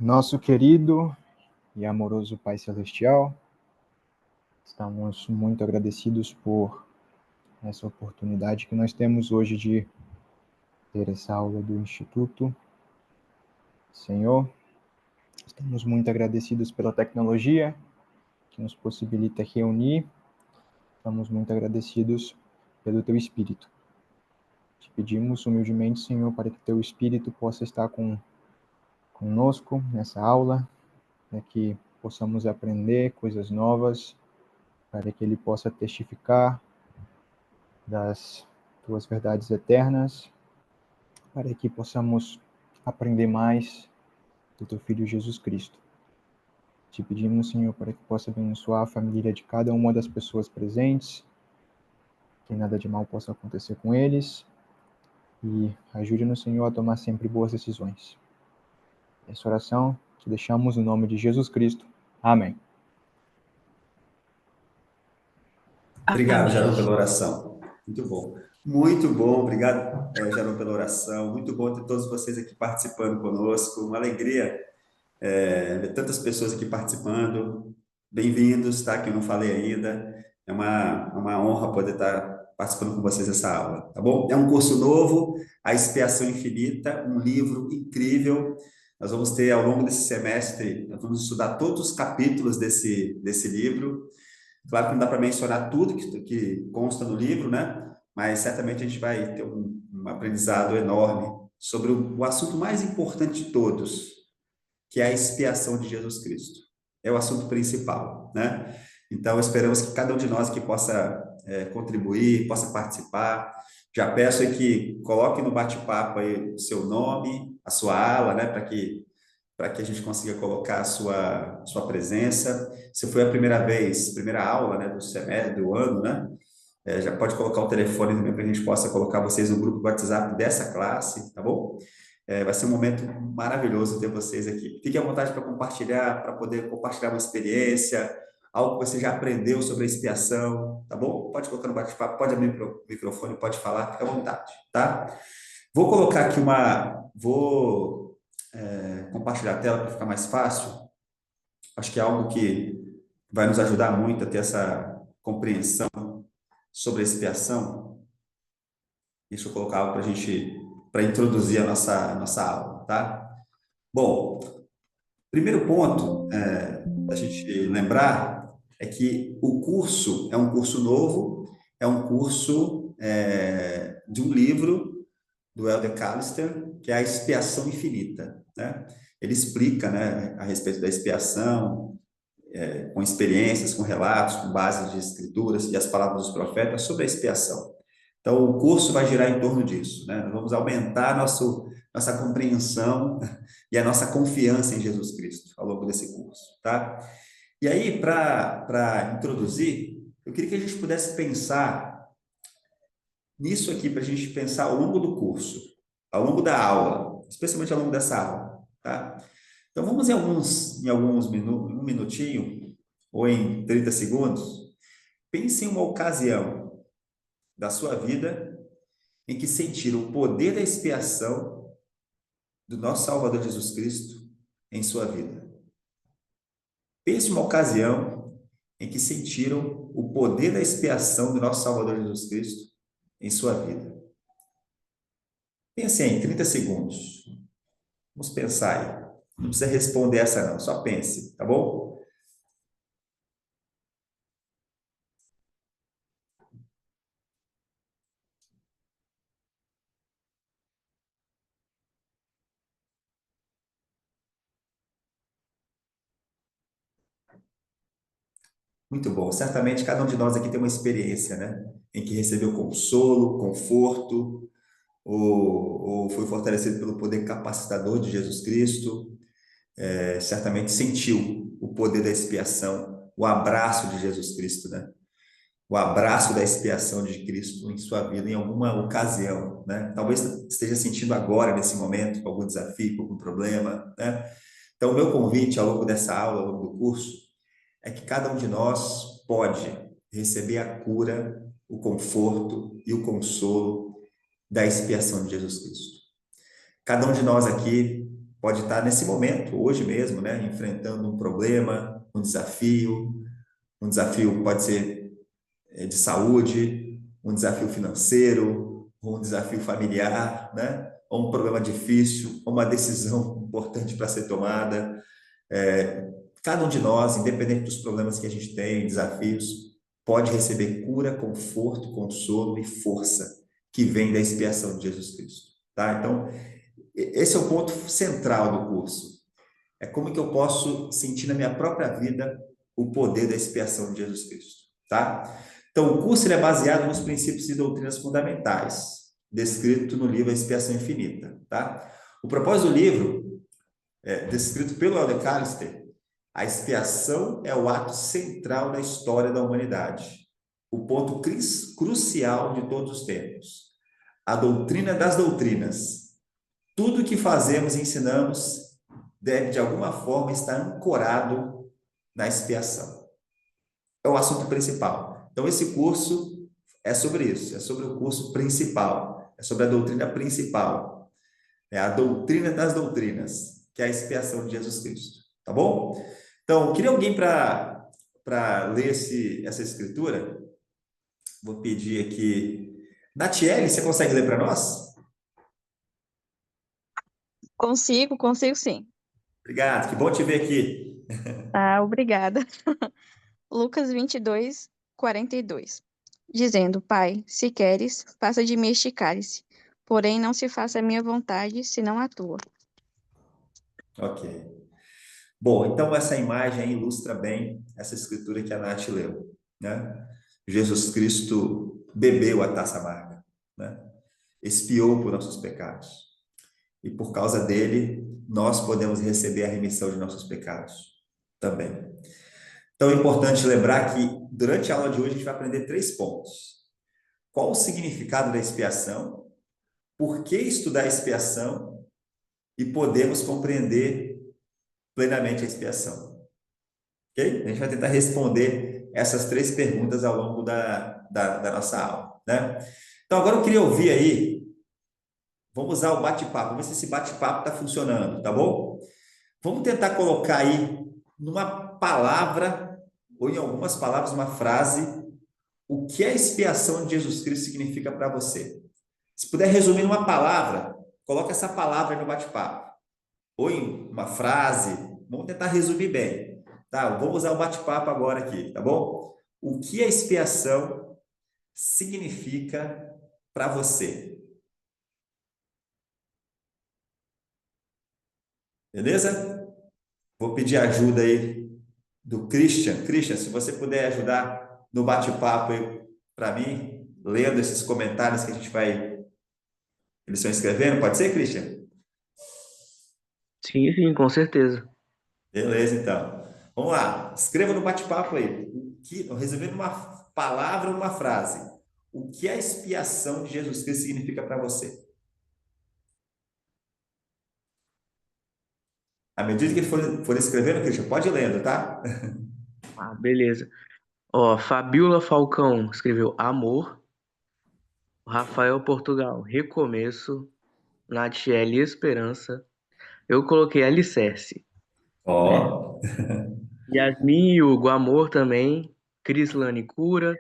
Nosso querido e amoroso Pai Celestial, estamos muito agradecidos por essa oportunidade que nós temos hoje de ter essa aula do Instituto. Senhor, estamos muito agradecidos pela tecnologia que nos possibilita reunir. Estamos muito agradecidos pelo Teu Espírito. Te pedimos humildemente, Senhor, para que Teu Espírito possa estar conosco nessa aula, para que possamos aprender coisas novas, para que Ele possa testificar das Tuas verdades eternas, para que possamos aprender mais do Teu Filho Jesus Cristo. Te pedimos, Senhor, para que possa abençoar a família de cada uma das pessoas presentes, que nada de mal possa acontecer com eles, e ajude-nos, Senhor, a tomar sempre boas decisões. Essa oração te deixamos no nome de Jesus Cristo. Amém. Obrigado, Jarão, pela oração. Muito bom. Muito bom, obrigado, Jarão, pela oração. Muito bom ter todos vocês aqui participando conosco. Uma alegria ver tantas pessoas aqui participando. Bem-vindos, tá? Que eu não falei ainda. É uma honra poder estar participando com vocês dessa aula, tá bom? É um curso novo, A Expiação Infinita, um livro incrível. Nós vamos ter, ao longo desse semestre, nós vamos estudar todos os capítulos desse livro. Claro que não dá para mencionar tudo que consta no livro, né? Mas certamente a gente vai ter um aprendizado enorme sobre o assunto mais importante de todos, que é a expiação de Jesus Cristo. É o assunto principal, né? Então, esperamos que cada um de nós aqui possa contribuir, possa participar. Já peço aí que coloque no bate-papo aí o seu nome, a sua ala, né? Para que a gente consiga colocar a sua presença. Se foi a primeira vez, primeira aula, né, do semestre, do ano, né, já pode colocar o telefone também para a gente possa colocar vocês no grupo do WhatsApp dessa classe, tá bom? Vai ser um momento maravilhoso ter vocês aqui. Fique à vontade para compartilhar, para poder compartilhar uma experiência, algo que você já aprendeu sobre a expiação, tá bom? Pode colocar no bate-papo, pode abrir o microfone, pode falar, fica à vontade, tá? Vou colocar aqui vou compartilhar a tela para ficar mais fácil. Acho que é algo que vai nos ajudar muito a ter essa compreensão sobre a expiação. Deixa eu colocar algo para introduzir a nossa aula, tá? Bom, primeiro ponto da gente lembrar é que o curso é um curso novo, é um curso de um livro do Elder Callister, que é a Expiação Infinita, né? Ele explica, né, a respeito da expiação, com experiências, com relatos, com bases de escrituras e as palavras dos profetas sobre a expiação. Então, o curso vai girar em torno disso, né? Nós vamos aumentar nossa compreensão e a nossa confiança em Jesus Cristo ao longo desse curso, tá? E aí, para introduzir, eu queria que a gente pudesse pensar nisso aqui, para a gente pensar ao longo do curso, ao longo da aula, especialmente ao longo dessa aula, tá? Então, vamos em alguns minutos, um minutinho, ou em 30 segundos, pense em uma ocasião da sua vida em que sentiram o poder da expiação do nosso Salvador Jesus Cristo em sua vida. Pense em uma ocasião em que sentiram o poder da expiação do nosso Salvador Jesus Cristo em sua vida. Pense aí, em 30 segundos. Vamos pensar aí. Não precisa responder essa não, só pense, tá bom? Muito bom. Certamente cada um de nós aqui tem uma experiência, né? Em que recebeu consolo, conforto, ou foi fortalecido pelo poder capacitador de Jesus Cristo. Certamente sentiu o poder da expiação, o abraço de Jesus Cristo, né? O abraço da expiação de Cristo em sua vida em alguma ocasião, né? Talvez esteja sentindo agora, nesse momento, algum desafio, algum problema, né? Então, o meu convite ao longo dessa aula, ao longo do curso, é que cada um de nós pode receber a cura, o conforto e o consolo da expiação de Jesus Cristo. Cada um de nós aqui pode estar nesse momento, hoje mesmo, né, enfrentando um problema, um desafio pode ser de saúde, um desafio financeiro, ou um desafio familiar, né, ou um problema difícil, ou uma decisão importante para ser tomada. É, cada um de nós, independente dos problemas que a gente tem, desafios, pode receber cura, conforto, consolo e força que vem da expiação de Jesus Cristo, tá? Então, esse é o ponto central do curso. É como que eu posso sentir na minha própria vida o poder da expiação de Jesus Cristo, tá? Então, o curso ele é baseado nos princípios e doutrinas fundamentais, descrito no livro A Expiação Infinita, tá? O propósito do livro, descrito pelo Elder Callister, a expiação é o ato central da história da humanidade, o ponto crucial de todos os tempos, a doutrina das doutrinas. Tudo que fazemos e ensinamos deve, de alguma forma, estar ancorado na expiação. É o assunto principal. Então, esse curso é sobre isso, é sobre o curso principal, é sobre a doutrina principal, é a doutrina das doutrinas, que é a expiação de Jesus Cristo. Tá bom? Então, queria alguém para ler essa escritura? Vou pedir aqui. Natiele, você consegue ler para nós? Consigo sim. Obrigado, que bom te ver aqui. Ah, obrigada. Lucas 22:42. Dizendo, Pai, se queres, passa de mim este cálice. Porém, não se faça a minha vontade, senão a tua. Ok. Bom, então essa imagem aí ilustra bem essa escritura que a Nath leu, né? Jesus Cristo bebeu a taça amarga, né? Expiou por nossos pecados. E por causa dele, nós podemos receber a remissão de nossos pecados também. Então é importante lembrar que durante a aula de hoje a gente vai aprender 3 pontos. Qual o significado da expiação? Por que estudar a expiação? E podemos compreender plenamente a expiação. Ok? A gente vai tentar responder essas 3 perguntas ao longo da nossa aula, né? Então, agora eu queria ouvir aí, vamos usar o bate-papo, vamos ver se esse bate-papo está funcionando, tá bom? Vamos tentar colocar aí numa palavra, ou em algumas palavras, uma frase, o que a expiação de Jesus Cristo significa para você. Se puder resumir numa palavra, coloca essa palavra aí no bate-papo. Ou em uma frase, vamos tentar resumir bem. Tá, vamos usar o bate-papo agora aqui, tá bom? O que a expiação significa para você? Beleza? Vou pedir ajuda aí do Christian. Christian, se você puder ajudar no bate-papo aí para mim, lendo esses comentários que a gente vai, eles estão escrevendo, pode ser, Christian? Sim, com certeza. Beleza, então. Vamos lá. Escreva no bate-papo aí. Resumindo uma palavra ou uma frase. O que a expiação de Jesus Cristo significa para você? À medida que for escrevendo, Cristian, pode ir lendo, tá? Ah, beleza. Ó, Fabiola Falcão escreveu amor. Rafael Portugal, recomeço. Natiele, esperança. Eu coloquei alicerce, né? Ó, Yasmin e Hugo, amor também. Crislane, cura.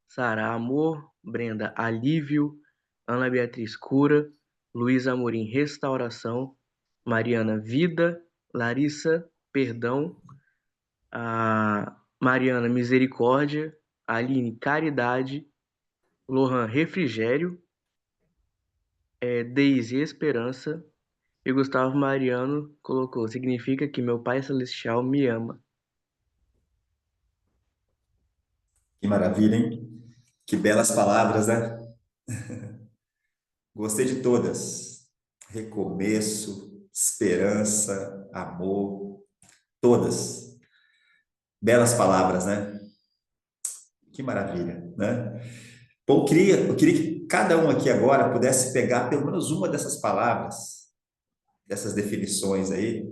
Sara, amor. Brenda, alívio. Ana Beatriz, cura. Luísa Amorim, restauração. Mariana, vida. Larissa, perdão. A Mariana, misericórdia. Aline, caridade. Lohan, refrigério. Deise, esperança. E Gustavo Mariano colocou: significa que meu Pai Celestial me ama. que maravilha, hein? Que belas palavras, né? Gostei de todas. Recomeço, esperança, amor, todas. Belas palavras, né? Que maravilha, né? Bom, eu queria que cada um aqui agora pudesse pegar pelo menos uma dessas palavras, dessas definições aí,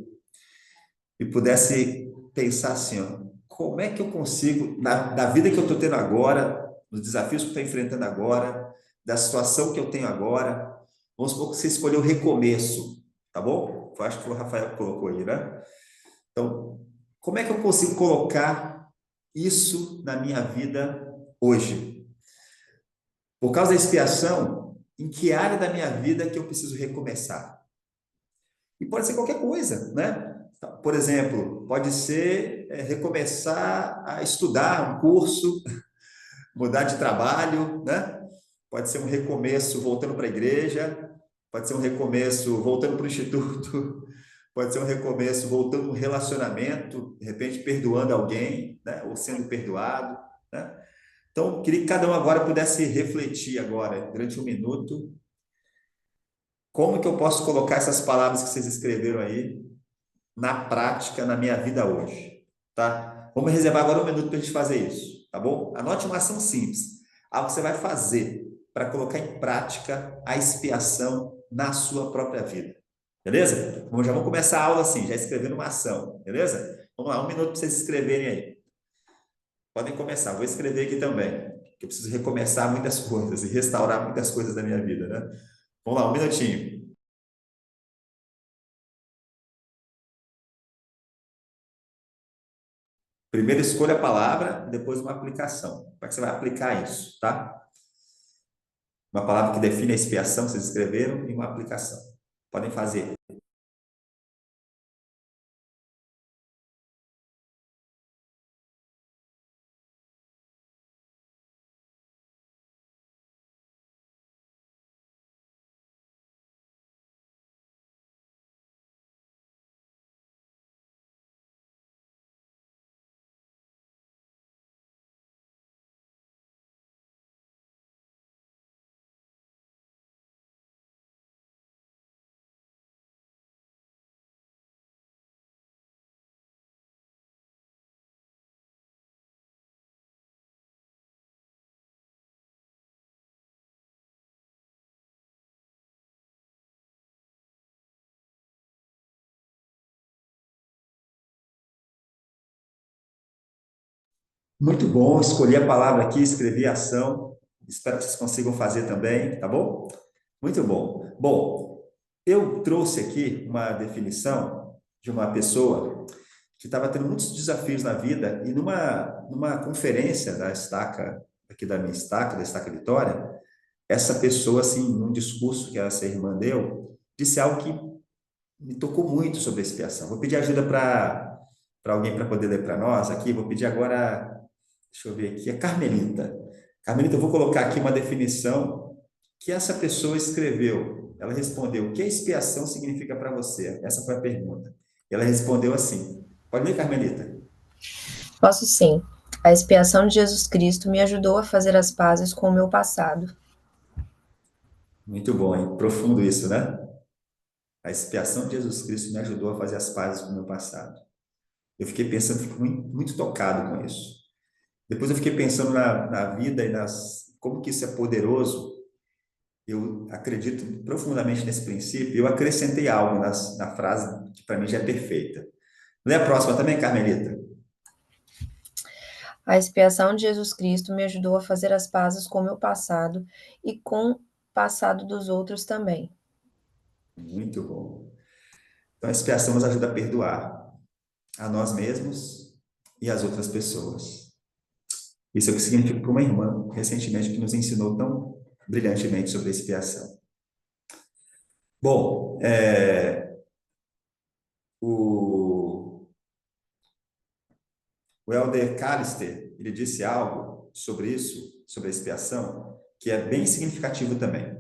e pudesse pensar assim, ó, como é que eu consigo, da vida que eu estou tendo agora, dos desafios que eu estou enfrentando agora, da situação que eu tenho agora, vamos supor que você escolheu recomeço, tá bom? eu acho que foi o Rafael que colocou aí, né? Então, como é que eu consigo colocar isso na minha vida hoje? Por causa da expiação, em que área da minha vida que eu preciso recomeçar? E pode ser qualquer coisa, né? Por exemplo, pode ser recomeçar a estudar um curso, mudar de trabalho, né? Pode ser um recomeço voltando para a igreja, pode ser um recomeço voltando para o instituto, pode ser um recomeço voltando um relacionamento, de repente perdoando alguém, né? Ou sendo perdoado, né? Então, queria que cada um agora pudesse refletir agora, durante um minuto, como que eu posso colocar essas palavras que vocês escreveram aí na prática, na minha vida hoje, tá? Vamos reservar agora um minuto para a gente fazer isso, tá bom? Anote uma ação simples, algo que você vai fazer para colocar em prática a expiação na sua própria vida, beleza? Bom, já vamos começar a aula assim, já escrevendo uma ação, beleza? Vamos lá, um minuto para vocês escreverem aí. Podem começar, vou escrever aqui também, que eu preciso recomeçar muitas coisas e restaurar muitas coisas da minha vida, né? Vamos lá, um minutinho. Primeiro escolha a palavra, depois uma aplicação. Como é que você vai aplicar isso, tá? Uma palavra que define a expiação, vocês escreveram, e uma aplicação. Podem fazer. Muito bom, escolhi a palavra aqui, escrevi a ação. Espero que vocês consigam fazer também, tá bom? Muito bom. Bom, eu trouxe aqui uma definição de uma pessoa que estava tendo muitos desafios na vida e numa conferência da Estaca, aqui da minha Estaca, da Estaca Vitória, essa pessoa, assim, num discurso que essa irmã deu, disse algo que me tocou muito sobre a expiação. Vou pedir ajuda para alguém para poder ler para nós aqui. Vou pedir agora, deixa eu ver aqui, a Carmelita. Carmelita, eu vou colocar aqui uma definição que essa pessoa escreveu. Ela respondeu: o que a expiação significa para você? Essa foi a pergunta. Ela respondeu assim. Pode ler, Carmelita? Posso sim. A expiação de Jesus Cristo me ajudou a fazer as pazes com o meu passado. Muito bom, hein? Profundo isso, né? A expiação de Jesus Cristo me ajudou a fazer as pazes com o meu passado. Eu fiquei pensando, fico muito tocado com isso. Depois eu fiquei pensando na vida e como que isso é poderoso. Eu acredito profundamente nesse princípio. Eu acrescentei algo na frase que para mim já é perfeita. Lê a próxima também, Carmelita. A expiação de Jesus Cristo me ajudou a fazer as pazes com o meu passado e com o passado dos outros também. Muito bom. Então, a expiação nos ajuda a perdoar a nós mesmos e as outras pessoas. Isso é o que significa para uma irmã, recentemente, que nos ensinou tão brilhantemente sobre a expiação. Bom, o Elder Callister, ele disse algo sobre isso, sobre a expiação, que é bem significativo também.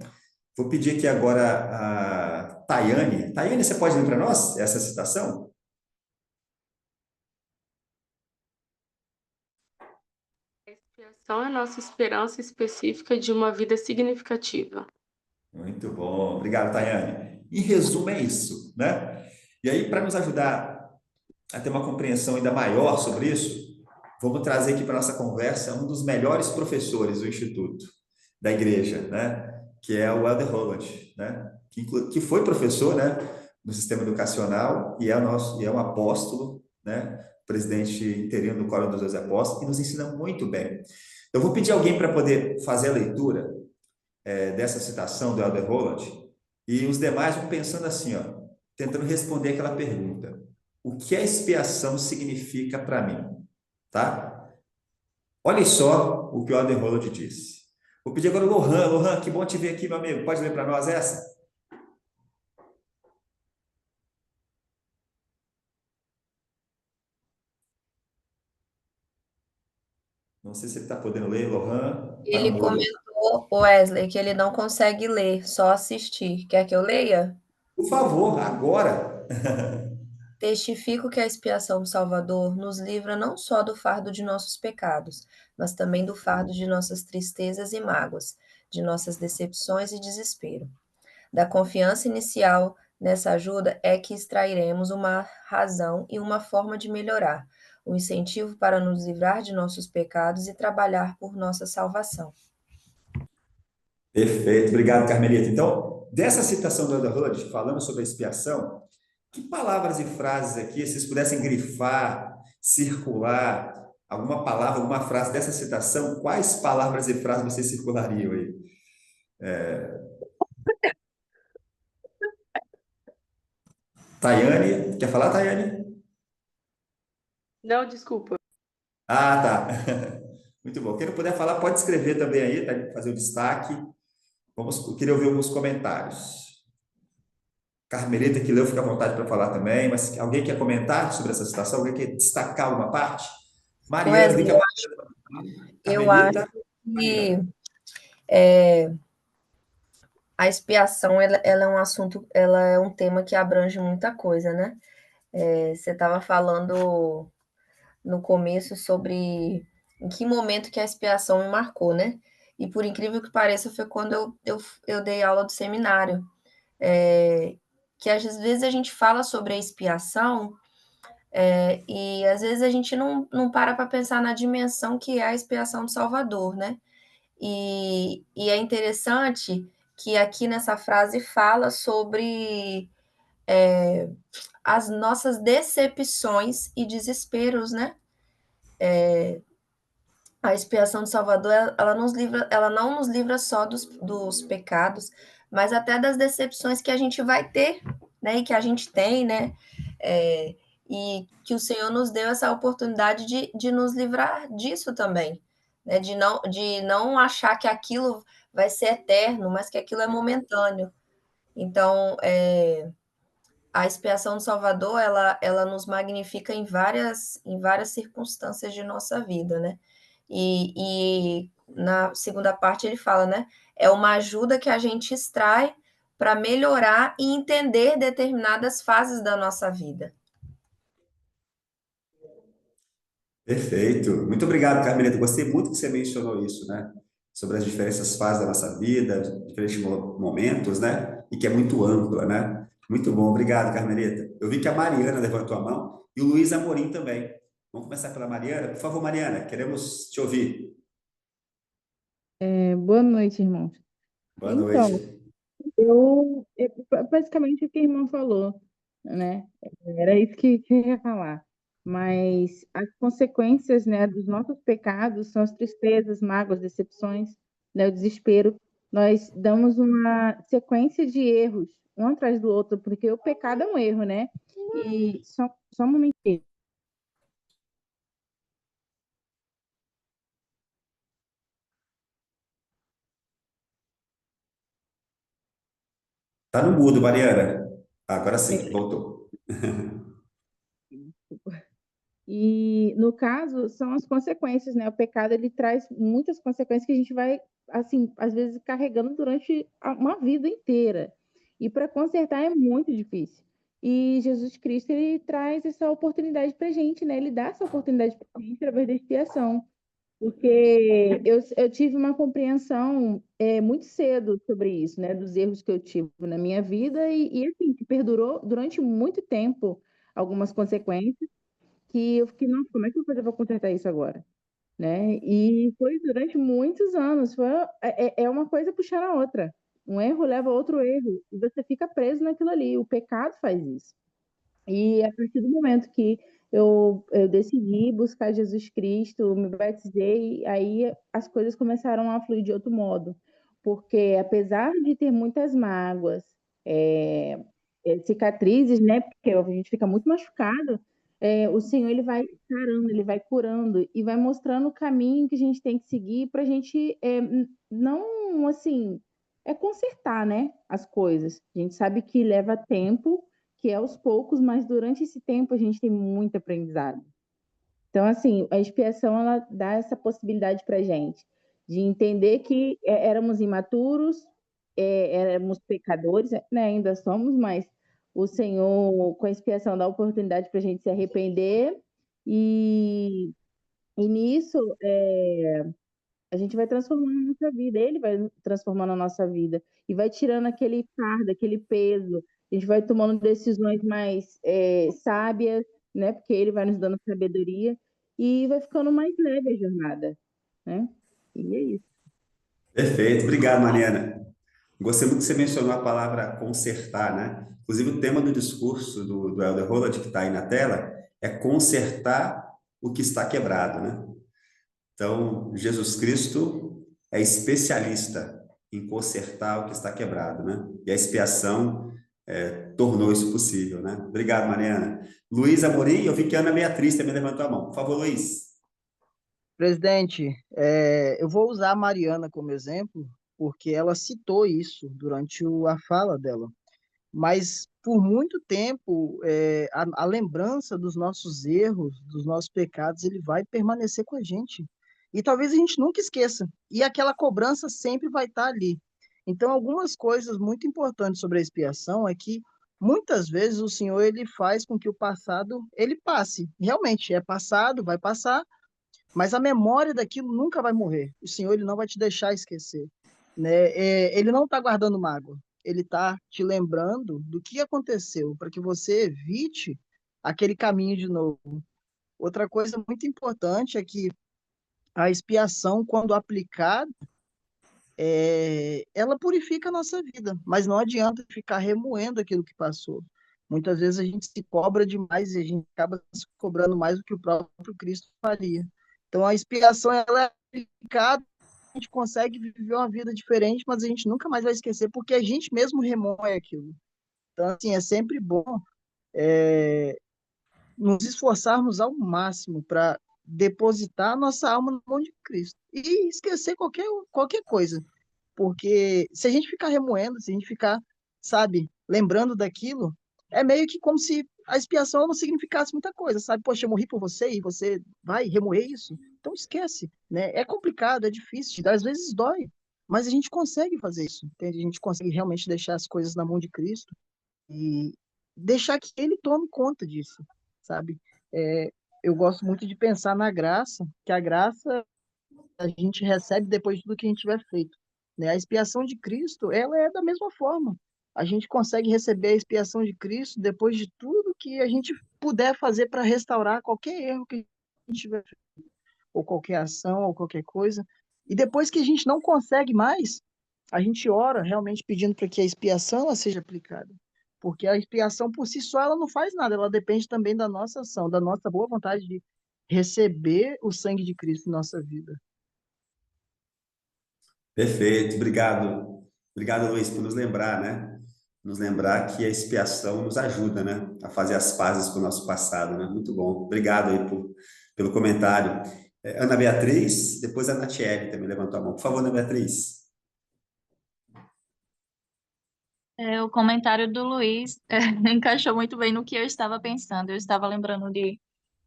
Vou pedir aqui agora a Tayane. Tayane, você pode ler para nós essa citação? A expiação é nossa esperança específica de uma vida significativa. Muito bom. Obrigado, Tayane. Em resumo, é isso, né? E aí, para nos ajudar a ter uma compreensão ainda maior sobre isso, vamos trazer aqui para a nossa conversa um dos melhores professores do Instituto, da igreja, né? Que é o Elder Holland, né? Que foi professor, né? No sistema educacional e é um apóstolo, né? Presidente interino do Quórum dos Doze Apóstolos, e nos ensina muito bem. Eu vou pedir alguém para poder fazer a leitura dessa citação do Elder Holland, e os demais vão pensando assim, ó, tentando responder aquela pergunta. O que a expiação significa para mim? Tá? Olha só o que o Alden Holland disse. Vou pedir agora o Lohan. Lohan, que bom te ver aqui, meu amigo. Pode ler para nós essa? Não sei se ele está podendo ler, Lohan. Está no Ele mudo. comentou, Wesley, que ele não consegue ler, só assistir. Quer que eu leia? Por favor, agora. Testifico que a expiação do Salvador nos livra não só do fardo de nossos pecados, mas também do fardo de nossas tristezas e mágoas, de nossas decepções e desespero. Da confiança inicial nessa ajuda é que extrairemos uma razão e uma forma de melhorar, um incentivo para nos livrar de nossos pecados e trabalhar por nossa salvação. Perfeito, obrigado, Carmelita. Então, dessa citação do Alden Holland, falando sobre a expiação, que palavras e frases aqui, se vocês pudessem grifar, circular, alguma palavra, alguma frase dessa citação, quais palavras e frases vocês circulariam aí? Tayane, quer falar, Tayane? Não, desculpa. Ah, tá. Muito bom. Quem não puder falar, pode escrever também aí, tá? Fazer o destaque. Eu queria ouvir alguns comentários. Carmelita, que leu, fica à vontade para falar também, mas alguém quer comentar sobre essa citação? Alguém quer destacar alguma parte? Mariana, vi Wesley, que a Mariana... eu acho Carmelita, que Mariana. a expiação ela é um assunto, ela é um tema que abrange muita coisa, né? Você estava falando no começo sobre em que momento que a expiação me marcou, né? E por incrível que pareça, foi quando eu dei aula do seminário. Que às vezes a gente fala sobre a expiação e às vezes a gente não para pensar na dimensão que é a expiação do Salvador, né? E é interessante que aqui nessa frase fala sobre as nossas decepções e desesperos, né? A expiação do Salvador, ela não nos livra só dos pecados, mas até das decepções que a gente vai ter, né? E que a gente tem, né? E que o Senhor nos deu essa oportunidade de nos livrar disso também, né? De não achar que aquilo vai ser eterno, mas que aquilo é momentâneo. Então, a expiação do Salvador, ela nos magnifica em várias circunstâncias de nossa vida, né? E na segunda parte ele fala, né? É uma ajuda que a gente extrai para melhorar e entender determinadas fases da nossa vida. Perfeito. Muito obrigado, Carmelita. Gostei muito que você mencionou isso, né? Sobre as diferentes fases da nossa vida, diferentes momentos, né? E que é muito ampla, né? Muito bom. Obrigado, Carmelita. Eu vi que a Mariana levantou a mão e o Luiz Amorim também. Vamos começar pela Mariana. Por favor, Mariana, queremos te ouvir. Boa noite, irmãos. Boa Então, noite. basicamente o que a irmã falou, né? Era isso que eu ia falar. Mas as consequências, né, dos nossos pecados são as tristezas, mágoas, decepções, né, o desespero. Nós damos uma sequência de erros, um atrás do outro, porque o pecado é um erro, né? E só um momentinho. Tá no mudo, Mariana. Agora sim, voltou. E, no caso, são as consequências, né? O pecado, ele traz muitas consequências que a gente vai, assim, às vezes carregando durante uma vida inteira. E para consertar é muito difícil. E Jesus Cristo, ele traz essa oportunidade para a gente, né? Ele dá essa oportunidade para a gente através da expiação. Porque eu tive uma compreensão muito cedo sobre isso, né? Dos erros que eu tive na minha vida e assim, que perdurou durante muito tempo algumas consequências que eu fiquei, nossa, como é que eu vou fazer para consertar isso agora? Né? E foi durante muitos anos, é uma coisa puxando a outra. Um erro leva a outro erro, e você fica preso naquilo ali. O pecado faz isso. E a partir do momento que eu decidi buscar Jesus Cristo, me batizei, aí as coisas começaram a fluir de outro modo. Porque apesar de ter muitas mágoas, é, cicatrizes, né? Porque a gente fica muito machucado. O Senhor ele vai sarando, ele vai curando e vai mostrando o caminho que a gente tem que seguir para a gente não assim consertar, né, as coisas. A gente sabe que leva tempo, que é aos poucos, mas durante esse tempo a gente tem muito aprendizado. Então, assim, a expiação ela dá essa possibilidade para a gente de entender que éramos imaturos, éramos pecadores, né? Ainda somos, mas o Senhor, com a expiação, dá a oportunidade para a gente se arrepender e nisso a gente vai transformando a nossa vida, Ele vai transformando a nossa vida e vai tirando aquele fardo, aquele peso. A gente vai tomando decisões mais sábias, né? Porque Ele vai nos dando sabedoria e vai ficando mais leve a jornada, né? E é isso. Perfeito, obrigado, Mariana. Gostei muito que você mencionou a palavra consertar, né? Inclusive, o tema do discurso do Elder Roland, que está aí na tela, é consertar o que está quebrado, né? Então, Jesus Cristo é especialista em consertar o que está quebrado, né? E a expiação tornou isso possível, né? Obrigado, Mariana. Luiz Amorim, eu vi que a Ana Beatriz também levantou a mão. Por favor, Luiz. Presidente, eu vou usar a Mariana como exemplo, porque ela citou isso durante a fala dela. Mas por muito tempo, a lembrança dos nossos erros, dos nossos pecados, ele vai permanecer com a gente. E talvez a gente nunca esqueça. E aquela cobrança sempre vai estar ali. Então, algumas coisas muito importantes sobre a expiação é que muitas vezes o Senhor ele faz com que o passado ele passe. Realmente é passado, vai passar, mas a memória daquilo nunca vai morrer. O Senhor ele não vai te deixar esquecer, né? Ele não está guardando mágoa. Ele está te lembrando do que aconteceu para que você evite aquele caminho de novo. Outra coisa muito importante é que a expiação, quando aplicada, ela purifica a nossa vida, mas não adianta ficar remoendo aquilo que passou. Muitas vezes a gente se cobra demais e a gente acaba se cobrando mais do que o próprio Cristo faria. Então a expiação ela é aplicada, a gente consegue viver uma vida diferente, mas a gente nunca mais vai esquecer porque a gente mesmo remoe aquilo. Então assim, é sempre bom nos esforçarmos ao máximo para depositar nossa alma na mão de Cristo e esquecer qualquer coisa. Porque se a gente ficar remoendo, se a gente ficar, sabe, lembrando daquilo, é meio que como se a expiação não significasse muita coisa, sabe? Poxa, eu morri por você e você vai remoer isso? Então esquece, né? É complicado, é difícil, às vezes dói, mas a gente consegue fazer isso, entende? A gente consegue realmente deixar as coisas na mão de Cristo e deixar que Ele tome conta disso, sabe? Eu gosto muito de pensar na graça, que a graça a gente recebe depois de tudo que a gente tiver feito, né? A expiação de Cristo, ela é da mesma forma. A gente consegue receber a expiação de Cristo depois de tudo que a gente puder fazer para restaurar qualquer erro que a gente tiver feito, ou qualquer ação, ou qualquer coisa. E depois que a gente não consegue mais, a gente ora realmente pedindo para que a expiação ela seja aplicada. Porque a expiação por si só ela não faz nada, ela depende também da nossa ação, da nossa boa vontade de receber o sangue de Cristo em nossa vida. Perfeito, obrigado. Obrigado, Luiz, por nos lembrar, né? Nos lembrar que a expiação nos ajuda, né? A fazer as pazes com o nosso passado, né? Muito bom. Obrigado aí pelo comentário. Ana Beatriz, depois a Natiele também levantou a mão. Por favor, Ana Beatriz. O comentário do Luiz encaixou muito bem no que eu estava pensando. Eu estava lembrando de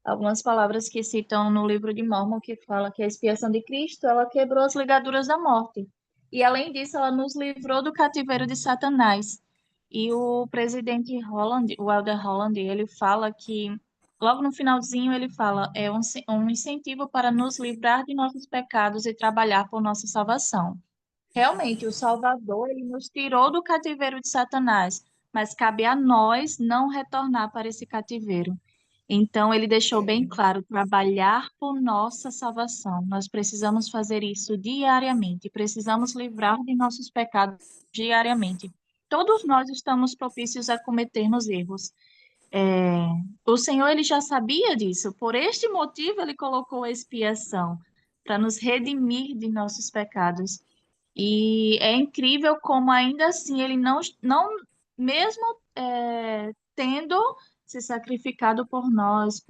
algumas palavras que citam no livro de Mórmon, que fala que a expiação de Cristo, ela quebrou as ligaduras da morte. E, além disso, ela nos livrou do cativeiro de Satanás. E o presidente Holland, o Elder Holland, ele fala que, logo no finalzinho, ele fala, um incentivo para nos livrar de nossos pecados e trabalhar por nossa salvação. Realmente, o Salvador, ele nos tirou do cativeiro de Satanás, mas cabe a nós não retornar para esse cativeiro. Então, ele deixou bem claro, trabalhar por nossa salvação. Nós precisamos fazer isso diariamente, precisamos livrar de nossos pecados diariamente. Todos nós estamos propícios a cometermos erros. O Senhor, ele já sabia disso, por este motivo ele colocou a expiação, para nos redimir de nossos pecados. E é incrível como ainda assim ele não mesmo tendo se sacrificado por nós,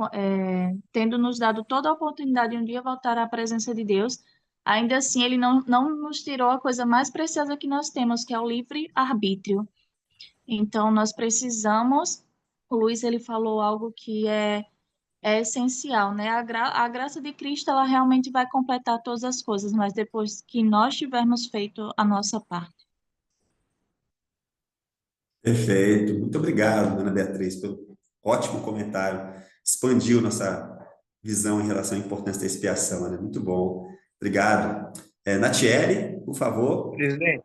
tendo nos dado toda a oportunidade de um dia voltar à presença de Deus, ainda assim ele não nos tirou a coisa mais preciosa que nós temos, que é o livre-arbítrio. Então, nós precisamos, o Luiz ele falou algo que é essencial, né? A graça de Cristo, ela realmente vai completar todas as coisas, mas depois que nós tivermos feito a nossa parte. Perfeito. Muito obrigado, Ana Beatriz, pelo ótimo comentário. Expandiu nossa visão em relação à importância da expiação, né? Muito bom. Obrigado. Natiele, por favor. Presidente,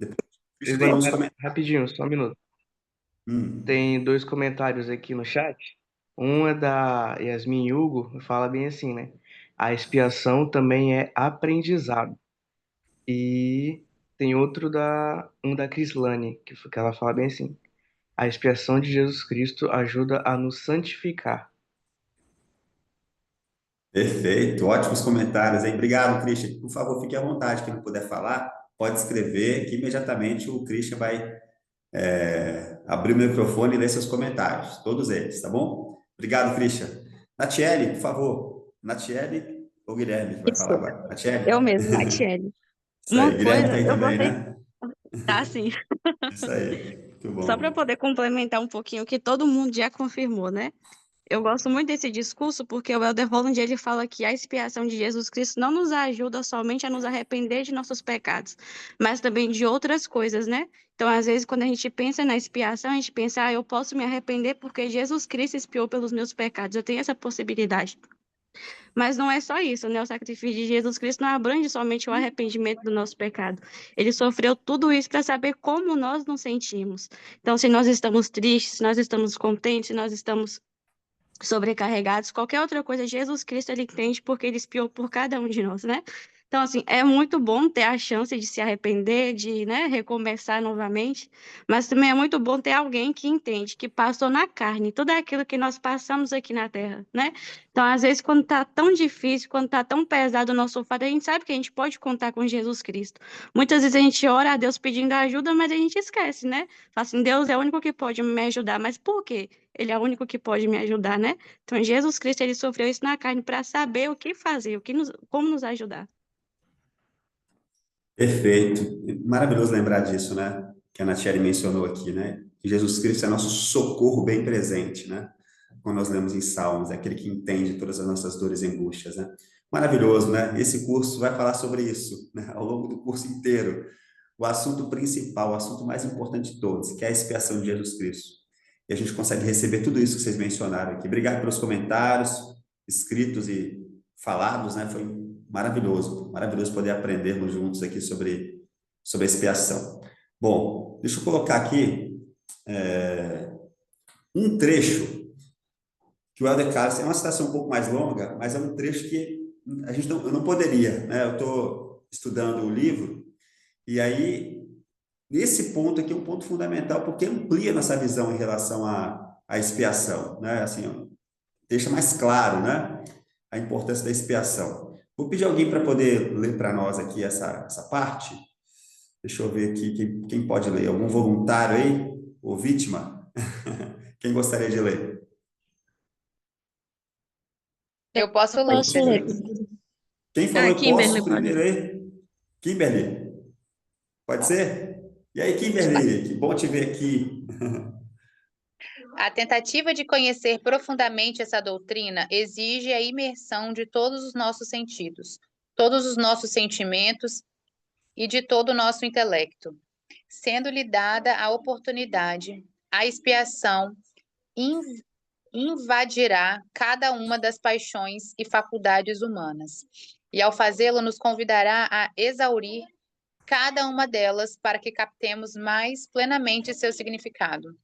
Vamos rapidinho, só um minuto. Hum. Tem 2 comentários aqui no chat. Um é da Yasmin Hugo, fala bem assim, né? A expiação também é aprendizado. E tem outro um da Crislane, que ela fala bem assim: a expiação de Jesus Cristo ajuda a nos santificar. Perfeito, ótimos comentários, hein? Obrigado, Christian. Por favor, fique à vontade. Quem não puder falar, pode escrever, que imediatamente o Christian vai abrir o microfone e ler seus comentários, todos eles, tá bom? Obrigado, Christian. Natiele, por favor. Natiele ou Guilherme que vai falar agora? Natiele? Eu mesmo, Natiele. Isso aí, Guilherme coisa, tá aí eu também, gostei. né? Tá, sim. Isso aí, muito Só para bom. poder complementar um pouquinho o que todo mundo já confirmou, né? Eu gosto muito desse discurso porque o Elder Holland ele fala que a expiação de Jesus Cristo não nos ajuda somente a nos arrepender de nossos pecados, mas também de outras coisas, né? Então, às vezes, quando a gente pensa na expiação, a gente pensa, eu posso me arrepender porque Jesus Cristo expiou pelos meus pecados. Eu tenho essa possibilidade. Mas não é só isso, né? O sacrifício de Jesus Cristo não abrange somente o arrependimento do nosso pecado. Ele sofreu tudo isso para saber como nós nos sentimos. Então, se nós estamos tristes, se nós estamos contentes, se nós estamos sobrecarregados, qualquer outra coisa, Jesus Cristo ele entende porque ele expiou por cada um de nós, né? Então, assim, é muito bom ter a chance de se arrepender, de, né, recomeçar novamente, mas também é muito bom ter alguém que entende, que passou na carne tudo aquilo que nós passamos aqui na Terra, né? Então, às vezes, quando tá tão difícil, quando tá tão pesado o nosso fardo, a gente sabe que a gente pode contar com Jesus Cristo. Muitas vezes a gente ora a Deus pedindo ajuda, mas a gente esquece, né? Fala assim, Deus é o único que pode me ajudar, mas por quê? Ele é o único que pode me ajudar, né? Então, Jesus Cristo, ele sofreu isso na carne para saber o que fazer, como nos ajudar. Perfeito. Maravilhoso lembrar disso, né? Que a Natiele mencionou aqui, né? Que Jesus Cristo é nosso socorro bem presente, né? Quando nós lemos em Salmos, é aquele que entende todas as nossas dores e angústias, né? Maravilhoso, né? Esse curso vai falar sobre isso, né? Ao longo do curso inteiro. O assunto principal, o assunto mais importante de todos, que é a expiação de Jesus Cristo. E a gente consegue receber tudo isso que vocês mencionaram aqui. Obrigado pelos comentários escritos e falados, né? Foi maravilhoso, maravilhoso poder aprendermos juntos aqui sobre a expiação. Bom, deixa eu colocar aqui um trecho que o Helder Carlos, é uma citação um pouco mais longa, mas é um trecho que eu não poderia, né? Eu estou estudando o livro e aí nesse ponto aqui é um ponto fundamental porque amplia nossa visão em relação à expiação, né? Assim, deixa mais claro, né? A importância da expiação. Vou pedir alguém para poder ler para nós aqui essa parte. Deixa eu ver aqui quem pode ler. Algum voluntário aí? Ou vítima? Quem gostaria de ler? Eu posso ler. Posso ler. Quem falou eu Kimberly, posso primeiro aí? Kimberly, pode ser? E aí, Kimberly, que bom te ver aqui. A tentativa de conhecer profundamente essa doutrina exige a imersão de todos os nossos sentidos, todos os nossos sentimentos e de todo o nosso intelecto. Sendo-lhe dada a oportunidade, a expiação invadirá cada uma das paixões e faculdades humanas, e ao fazê-lo nos convidará a exaurir cada uma delas para que captemos mais plenamente seu significado.